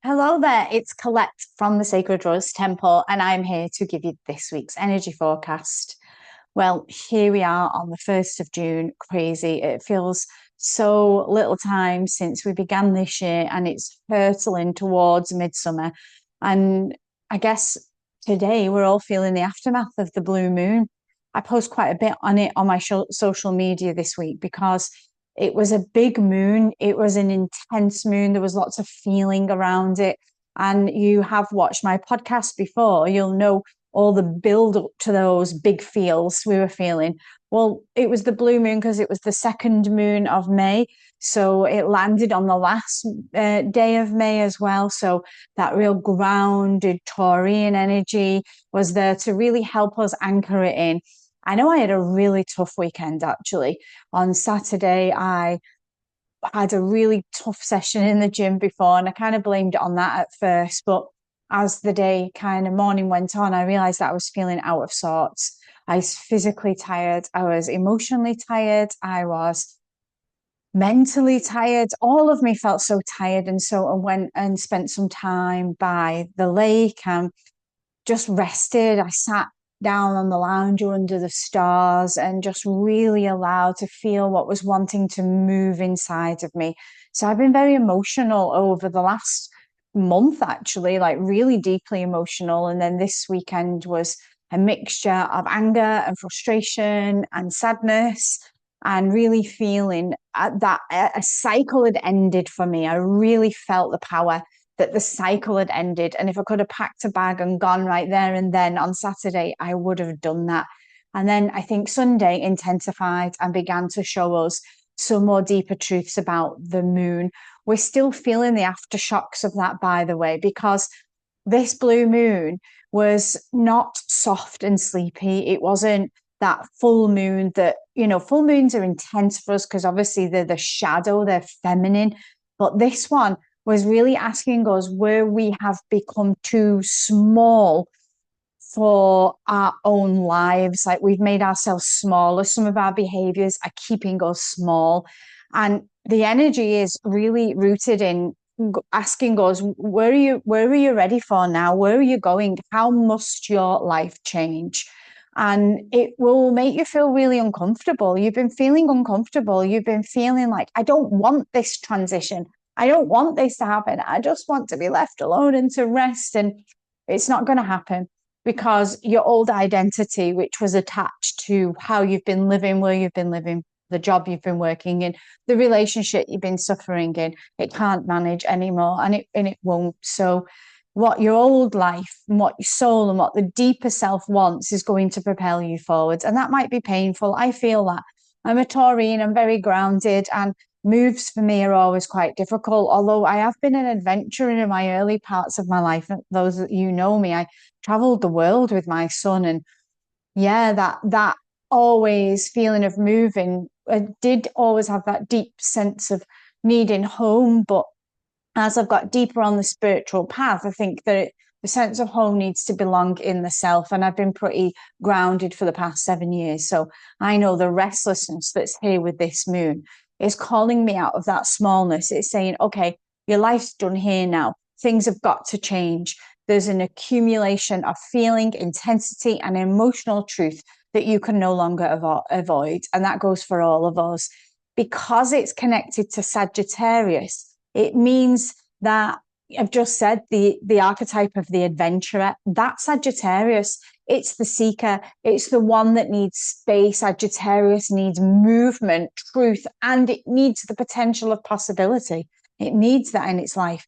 Hello there, it's Colette from the Sacred Rose Temple, and I'm here to give you this week's energy forecast. Well, here we are on the 1st of June. Crazy. It feels so little time since we began this year, and it's hurtling towards midsummer. And I guess today we're all feeling the aftermath of the blue moon. I post quite a bit on it on my social media this week because it was a big moon. It was an intense moon. There was lots of feeling around it. And you have watched my podcast before, you'll know all the build up to those big feels we were feeling. Well, it was the blue moon because it was the second moon of May. So it landed on the last day of May as well. So that real grounded Taurian energy was there to really help us anchor it in. I know I had a really tough weekend actually. On Saturday, I had a really tough session in the gym before, and I kind of blamed it on that at first. But as the day kind of morning went on, I realized that I was feeling out of sorts. I was physically tired, I was emotionally tired, I was mentally tired. All of me felt so tired. And so I went and spent some time by the lake and just rested. I sat down on the lounger under the stars and just really allowed to feel what was wanting to move inside of me. So I've been very emotional over the last month, actually, like really deeply emotional. And then this weekend was a mixture of anger and frustration and sadness and really feeling that a cycle had ended for me. I really felt the power that the cycle had ended. And if I could have packed a bag and gone right there and then on Saturday, I would have done that. And then I think Sunday intensified and began to show us some more deeper truths about the moon. We're still feeling the aftershocks of that, by the way, because this blue moon was not soft and sleepy. It wasn't that full moon that, full moons are intense for us because obviously they're the shadow, they're feminine. But this one was really asking us where we have become too small for our own lives. Like we've made ourselves smaller. Some of our behaviors are keeping us small. And the energy is really rooted in asking us, where are you ready for now? Where are you going? How must your life change? And it will make you feel really uncomfortable. You've been feeling uncomfortable. You've been feeling like, I don't want this transition. I don't want this to happen. I just want to be left alone and to rest. And it's not going to happen because your old identity, which was attached to how you've been living, where you've been living, the job you've been working in, the relationship you've been suffering in, it can't manage anymore, and it won't. So what your old life and what your soul and what the deeper self wants is going to propel you forwards. And that might be painful. I feel that. I'm a Taurine, I'm very grounded, and moves for me are always quite difficult. Although I have been an adventurer in my early parts of my life. Those that know me, I traveled the world with my son, and yeah, that always feeling of moving. I did always have that deep sense of needing home, but as I've got deeper on the spiritual path, I think that the sense of home needs to belong in the self. And I've been pretty grounded for the past 7 years. So I know the restlessness that's here with this moon is calling me out of that smallness. It's saying, okay, your life's done here now. Things have got to change. There's an accumulation of feeling, intensity, and emotional truth that you can no longer avoid. And that goes for all of us. Because it's connected to Sagittarius, it means that I've just said the archetype of the adventurer, that Sagittarius, it's the seeker, it's the one that needs space. Sagittarius needs movement, truth, and it needs the potential of possibility. It needs that in its life.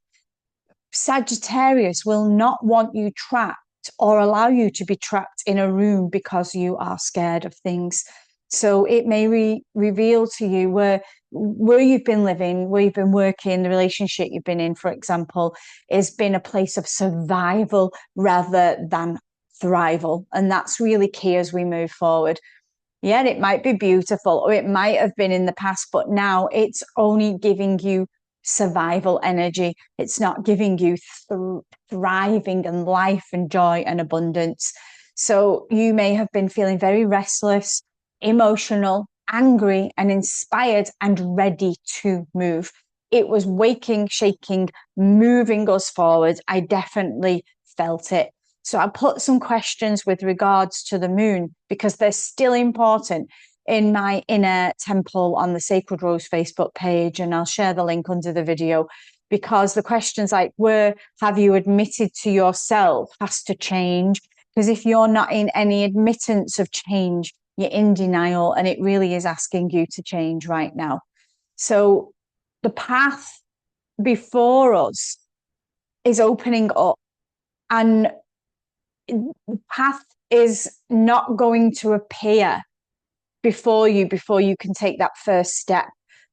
Sagittarius will not want you trapped or allow you to be trapped in a room because you are scared of things. So it may reveal to you where you've been living, where you've been working, the relationship you've been in, for example, has been a place of survival rather than thrival. And that's really key as we move forward. Yeah, it might be beautiful, or it might have been in the past, but now it's only giving you survival energy. It's not giving you thriving and life and joy and abundance. So you may have been feeling very restless, emotional, angry, and inspired and ready to move. it was waking, shaking, moving us forward. I definitely felt it. So I put some questions with regards to the moon because they're still important in my inner temple on the Sacred Rose Facebook page. And I'll share the link under the video, because the questions like, where have you admitted to yourself has to change? Because if you're not in any admittance of change, you're in denial, and it really is asking you to change right now. So the path before us is opening up, and the path is not going to appear before you can take that first step.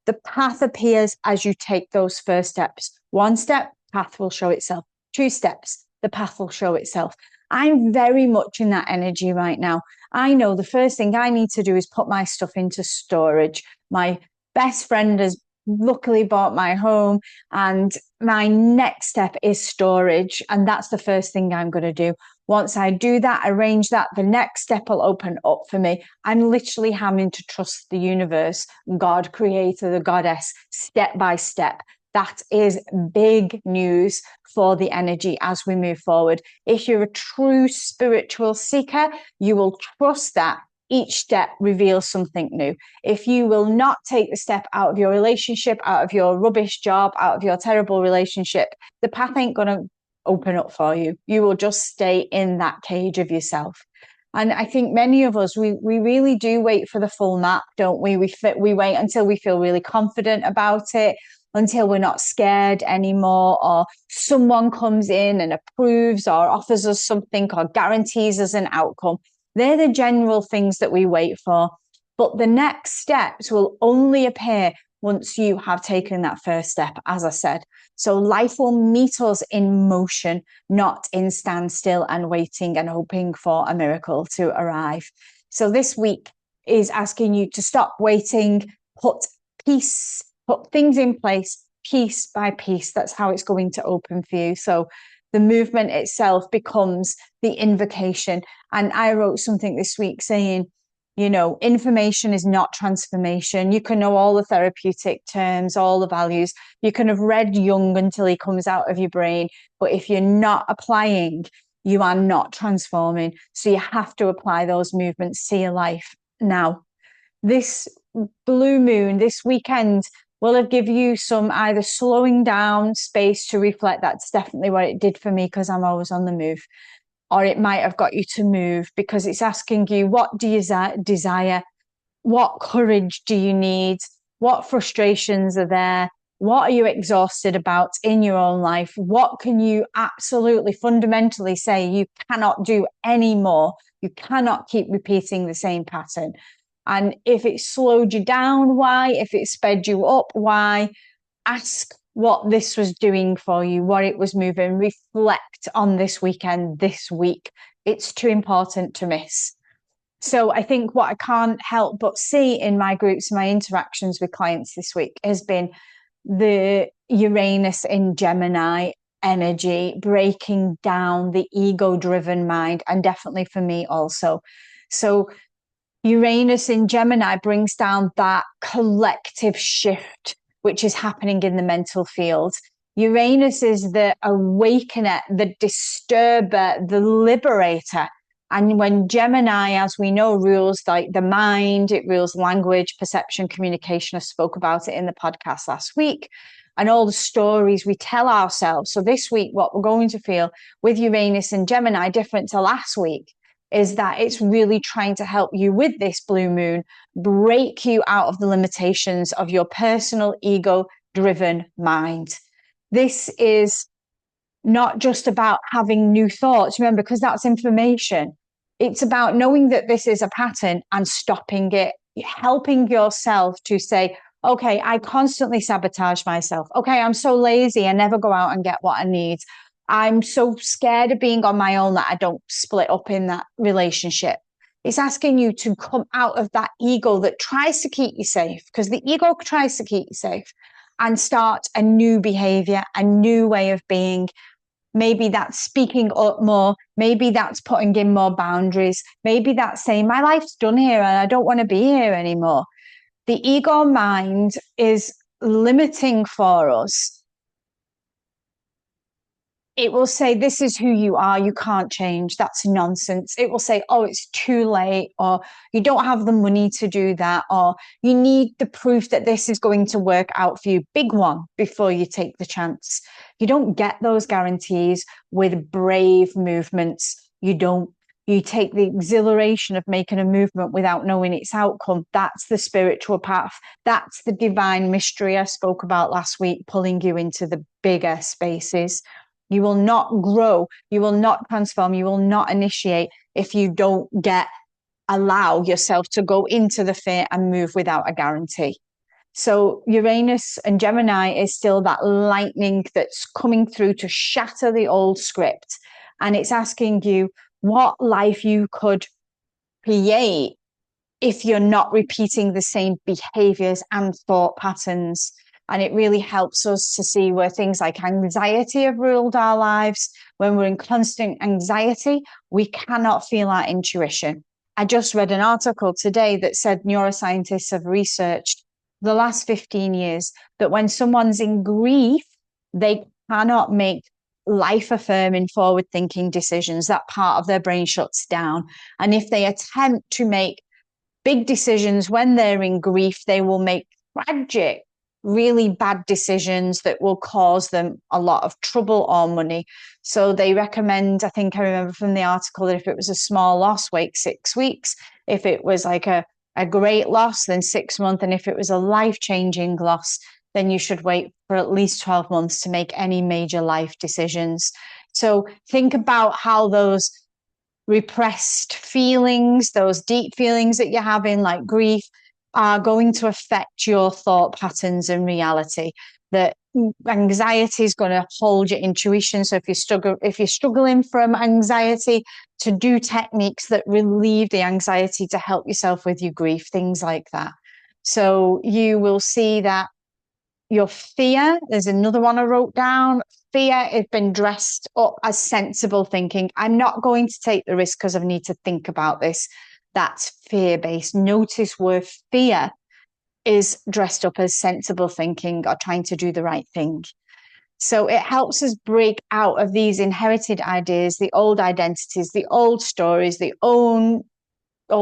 The path appears as you take those first steps. One step, path will show itself. 2 steps, the path will show itself. I'm very much in that energy right now. I know the first thing I need to do is put my stuff into storage. My best friend has luckily bought my home, and my next step is storage. And that's the first thing I'm going to do. Once I do that, arrange that, the next step will open up for me. I'm literally having to trust the universe, God, creator, the goddess, step by step. That is big news for the energy as we move forward. If you're a true spiritual seeker, you will trust that each step reveals something new. If you will not take the step out of your relationship, out of your rubbish job, out of your terrible relationship, the path ain't going to open up for you. You will just stay in that cage of yourself. And I think many of us, we really do wait for the full map, don't we? We wait until we feel really confident about it, until we're not scared anymore, or someone comes in and approves or offers us something or guarantees us an outcome. They're the general things that we wait for. But the next steps will only appear once you have taken that first step, as I said. So life will meet us in motion, not in standstill and waiting and hoping for a miracle to arrive. So this week is asking you to stop waiting, put things in place piece by piece. That's how it's going to open for you. So the movement itself becomes the invocation. And I wrote something this week saying, you know, information is not transformation. You can know all the therapeutic terms, all the values. You can have read Jung until he comes out of your brain. But if you're not applying, you are not transforming. So you have to apply those movements to your life now. This blue moon, this weekend, will have give you some either slowing down space to reflect. That's definitely what it did for me, because I'm always on the move. Or it might have got you to move, because it's asking you, what do you desire? What courage do you need? What frustrations are there? What are you exhausted about in your own life? What can you absolutely fundamentally say you cannot do anymore? You cannot keep repeating the same pattern. And if it slowed you down, why? If it sped you up, why? Ask what this was doing for you, what it was moving. Reflect on this weekend, this week. It's too important to miss. So I think what I can't help but see in my groups, my interactions with clients this week, has been the Uranus in Gemini energy, breaking down the ego-driven mind, and definitely for me also. So Uranus in Gemini brings down that collective shift which is happening in the mental field. Uranus is the awakener, the disturber, the liberator. And when Gemini, as we know, rules like the mind, it rules language, perception, communication. I spoke about it in the podcast last week, and all the stories we tell ourselves. So this week, what we're going to feel with Uranus and Gemini, different to last week, is that it's really trying to help you with this blue moon, break you out of the limitations of your personal ego-driven mind. This is not just about having new thoughts, remember, because that's information. It's about knowing that this is a pattern and stopping it, helping yourself to say, okay, I constantly sabotage myself. Okay, I'm so lazy, I never go out and get what I need. I'm so scared of being on my own that I don't split up in that relationship. It's asking you to come out of that ego that tries to keep you safe, because the ego tries to keep you safe, and start a new behavior, a new way of being. Maybe that's speaking up more. Maybe that's putting in more boundaries. Maybe that's saying, my life's done here and I don't want to be here anymore. The ego mind is limiting for us, it will say, this is who you are, you can't change, that's nonsense. It will say, oh, it's too late, or you don't have the money to do that, or you need the proof that this is going to work out for you. Big one before you take the chance. You don't get those guarantees with brave movements. You don't. You take the exhilaration of making a movement without knowing its outcome. That's the spiritual path. That's the divine mystery I spoke about last week, pulling you into the bigger spaces. You will not grow, you will not transform, you will not initiate if you don't allow yourself to go into the fear and move without a guarantee. So Uranus and Gemini is still that lightning that's coming through to shatter the old script. And it's asking you what life you could create if you're not repeating the same behaviors and thought patterns. And it really helps us to see where things like anxiety have ruled our lives. When we're in constant anxiety, we cannot feel our intuition. I just read an article today that said neuroscientists have researched the last 15 years that when someone's in grief, they cannot make life affirming, forward thinking decisions. That part of their brain shuts down. And if they attempt to make big decisions when they're in grief, they will make tragic, really bad decisions that will cause them a lot of trouble or money. So they recommend, I think I remember from the article, that if it was a small loss, wait 6 weeks. If it was like a great loss, then 6 months. And if it was a life-changing loss, then you should wait for at least 12 months to make any major life decisions. So think about how those repressed feelings, those deep feelings that you're having, like grief, are going to affect your thought patterns and reality. That anxiety is going to hold your intuition. So if you're struggling from anxiety, to do techniques that relieve the anxiety to help yourself with your grief, things like that. So you will see that your fear, there's another one I wrote down. Fear has been dressed up as sensible thinking. I'm not going to take the risk because I need to think about this. That's fear-based. Notice where fear is dressed up as sensible thinking or trying to do the right thing. So it helps us break out of these inherited ideas, the old identities, the old stories, the old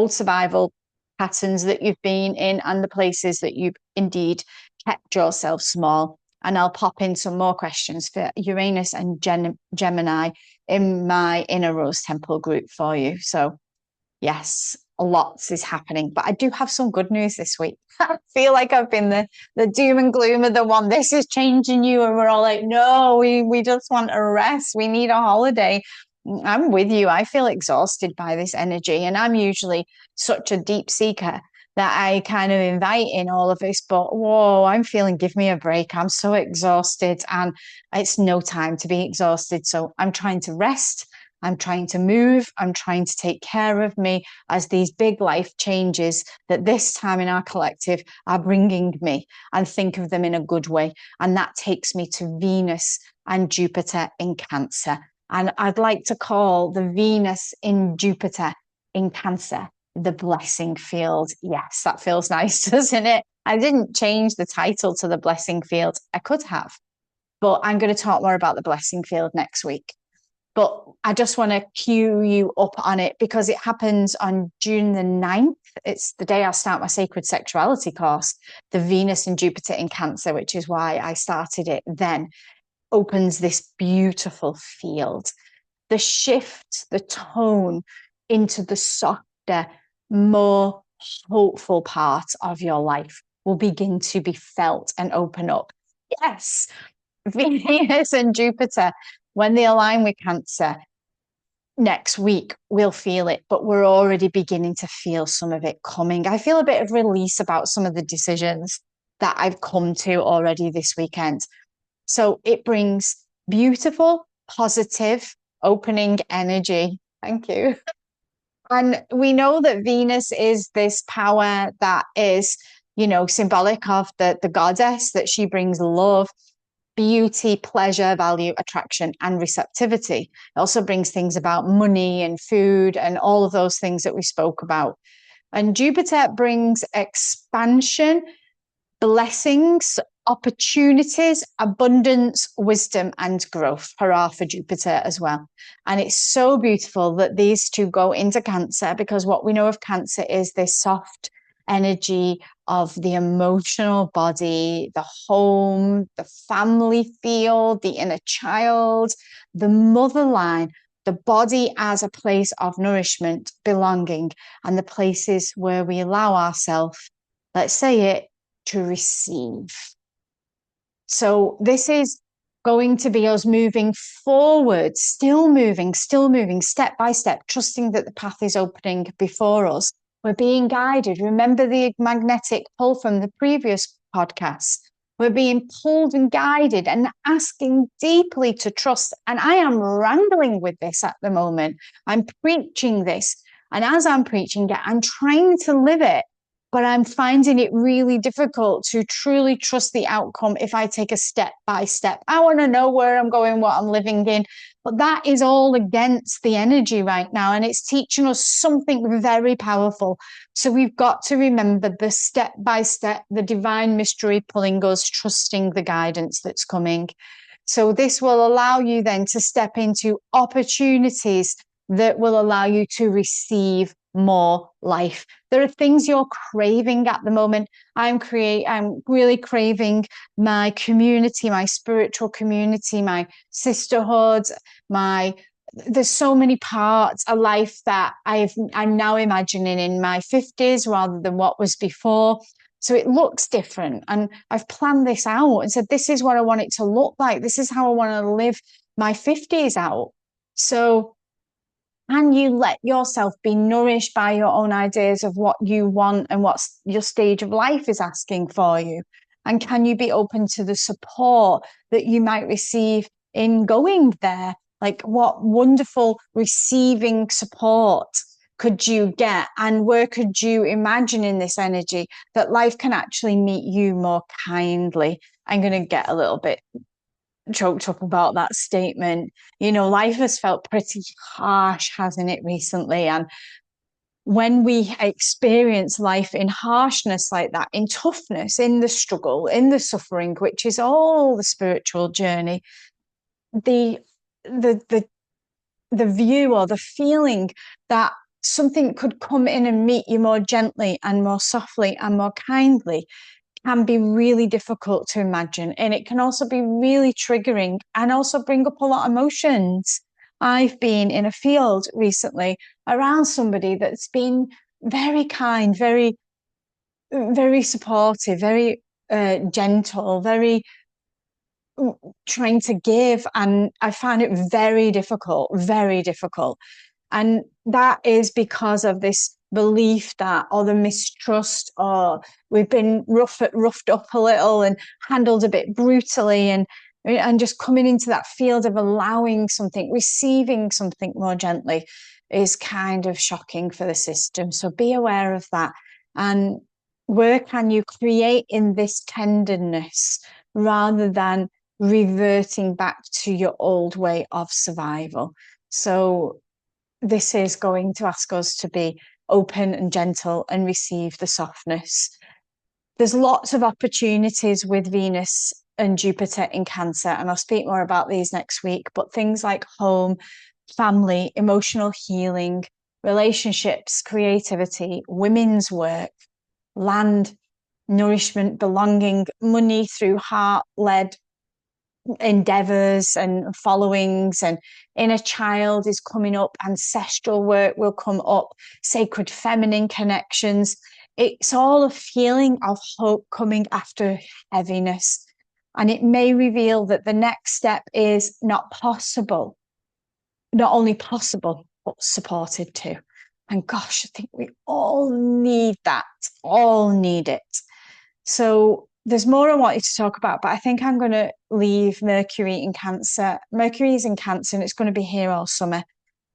survival patterns that you've been in, and the places that you've indeed kept yourself small. And I'll pop in some more questions for Uranus and Gemini in my Inner Rose Temple group for you. So yes, lots is happening, but I do have some good news this week. I feel like I've been the doom and gloom of the one, this is changing you, and we're all like, no, we just want a rest, we need a holiday. I'm with you. I feel exhausted by this energy, and I'm usually such a deep seeker that I kind of invite in all of this, but whoa, I'm feeling, give me a break. I'm so exhausted, and it's no time to be exhausted. So I'm trying to rest. I'm trying to move. I'm trying to take care of me as these big life changes that this time in our collective are bringing me, and think of them in a good way. And that takes me to Venus and Jupiter in Cancer. And I'd like to call the Venus in Jupiter in Cancer the blessing field. Yes, that feels nice, doesn't it? I didn't change the title to the blessing field. I could have, but I'm going to talk more about the blessing field next week. But I just want to cue you up on it because it happens on June the 9th. It's the day I start my sacred sexuality course. The Venus and Jupiter in Cancer, which is why I started it then, opens this beautiful field. The shift, the tone into the softer, more hopeful part of your life will begin to be felt and open up. Yes, Venus and Jupiter, when they align with Cancer next week, we'll feel it, but we're already beginning to feel some of it coming. I feel a bit of release about some of the decisions that I've come to already this weekend. So it brings beautiful, positive, opening energy. Thank you. And we know that Venus is this power that is, symbolic of the goddess, that she brings love, beauty, pleasure, value, attraction, and receptivity. It also brings things about money and food and all of those things that we spoke about. And Jupiter brings expansion, blessings, opportunities, abundance, wisdom, and growth. Hurrah for Jupiter as well. And it's so beautiful that these two go into Cancer, because what we know of Cancer is this soft energy of the emotional body, the home, the family field, the inner child, the mother line, the body as a place of nourishment, belonging, and the places where we allow ourselves, let's say it, to receive. So this is going to be us moving forward, still moving, step by step, trusting that the path is opening before us. We're being guided. Remember the magnetic pull from the previous podcast. We're being pulled and guided and asking deeply to trust. And I am wrangling with this at the moment. I'm preaching this. And as I'm preaching it, I'm trying to live it. But I'm finding it really difficult to truly trust the outcome if I take a step by step. I want to know where I'm going, what I'm living in. But that is all against the energy right now. And it's teaching us something very powerful. So we've got to remember the step by step, the divine mystery pulling us, trusting the guidance that's coming. So this will allow you then to step into opportunities that will allow you to receive more life. There are things you're craving at the moment. I'm really craving my community, my spiritual community, my sisterhood, there's so many parts of life that I'm now imagining in my 50s rather than what was before. So it looks different. And I've planned this out and said, this is what I want it to look like. This is how I want to live my 50s out. So can you let yourself be nourished by your own ideas of what you want and what your stage of life is asking for you? And can you be open to the support that you might receive in going there? Like, what wonderful receiving support could you get? And where could you imagine in this energy that life can actually meet you more kindly? I'm going to get a little bit choked up about that statement. You know, life has felt pretty harsh, hasn't it, recently? And when we experience life in harshness like that, in toughness, in the struggle, in the suffering, which is all the spiritual journey, the view or the feeling that something could come in and meet you more gently and more softly and more kindly can be really difficult to imagine. And it can also be really triggering and also bring up a lot of emotions. I've been in a field recently around somebody that's been very kind, very, very supportive, very gentle, very trying to give. And I find it very difficult, very difficult. And that is because of this belief that, or the mistrust, or we've been roughed up a little and handled a bit brutally, and just coming into that field of allowing something, receiving something more gently is kind of shocking for the system. So be aware of that. And where can you create in this tenderness rather than reverting back to your old way of survival? So this is going to ask us to be open and gentle and receive the softness. There's lots of opportunities with Venus and Jupiter in Cancer, and I'll speak more about these next week, but things like home, family, emotional healing, relationships, creativity, women's work, land, nourishment, belonging, money through heart-led endeavors and followings, and inner child is coming up, ancestral work will come up, sacred feminine connections. It's all a feeling of hope coming after heaviness, and it may reveal that the next step is not only possible but supported too. And gosh, I think we all need that, all need it. So there's more I wanted to talk about, but I think I'm going to leave Mercury in Cancer. Mercury is in Cancer and it's going to be here all summer.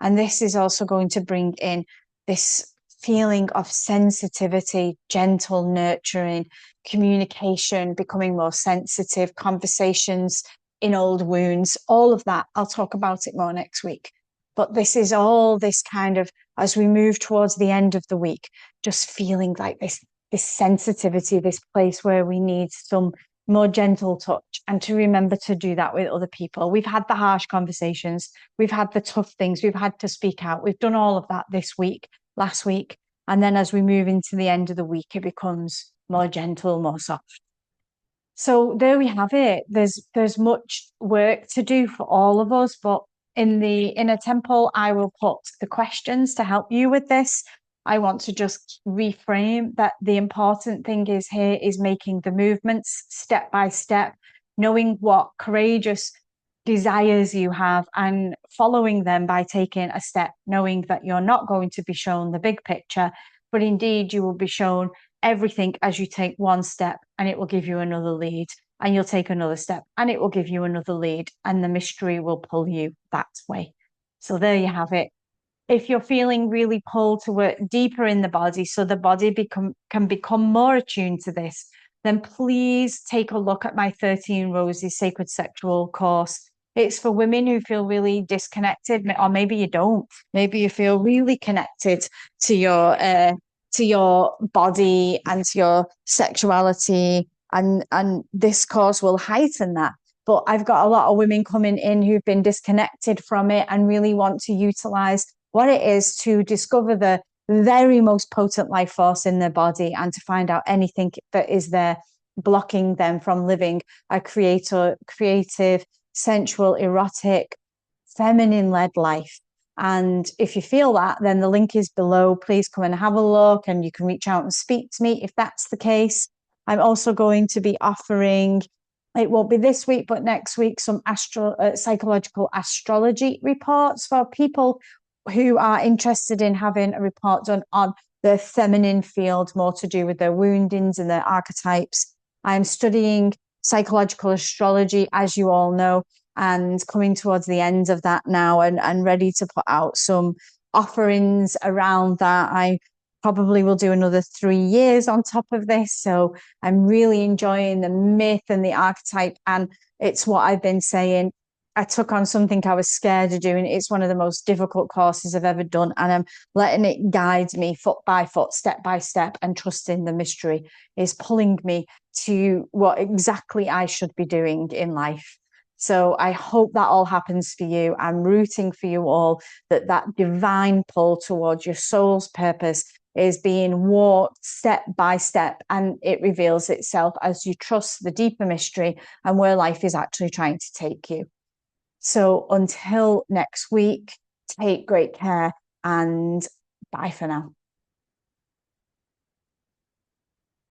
And this is also going to bring in this feeling of sensitivity, gentle nurturing, communication, becoming more sensitive, conversations in old wounds, all of that. I'll talk about it more next week. But this is all this kind of, as we move towards the end of the week, just feeling like this sensitivity, this place where we need some more gentle touch, and to remember to do that with other people. We've had the harsh conversations, we've had the tough things, we've had to speak out. We've done all of that this week, last week. And then as we move into the end of the week, it becomes more gentle, more soft. So there we have it. There's much work to do for all of us, but in the inner temple, I will put the questions to help you with this. I want to just reframe that the important thing is here is making the movements step by step, knowing what courageous desires you have and following them by taking a step, knowing that you're not going to be shown the big picture, but indeed you will be shown everything as you take one step and it will give you another lead, and you'll take another step and it will give you another lead, and the mystery will pull you that way. So there you have it. If you're feeling really pulled to work deeper in the body so the body can become more attuned to this, then please take a look at my 13 Roses Sacred Sexual course. It's for women who feel really disconnected, or maybe you don't. Maybe you feel really connected to your body and to your sexuality, and this course will heighten that. But I've got a lot of women coming in who've been disconnected from it and really want to utilize what it is to discover the very most potent life force in their body and to find out anything that is there blocking them from living a creative, sensual, erotic, feminine-led life. And if you feel that, then the link is below. Please come and have a look, and you can reach out and speak to me if that's the case. I'm also going to be offering, it won't be this week, but next week, some psychological astrology reports for people who are interested in having a report done on the feminine field, more to do with their woundings and their archetypes. I'm studying psychological astrology, as you all know, and coming towards the end of that now, and ready to put out some offerings around that. I probably will do another 3 years on top of this. So I'm really enjoying the myth and the archetype. And it's what I've been saying. I took on something I was scared of doing. It's one of the most difficult courses I've ever done. And I'm letting it guide me foot by foot, step by step, and trusting the mystery is pulling me to what exactly I should be doing in life. So I hope that all happens for you. I'm rooting for you all, that divine pull towards your soul's purpose is being walked step by step, and it reveals itself as you trust the deeper mystery and where life is actually trying to take you. So until next week, take great care and bye for now.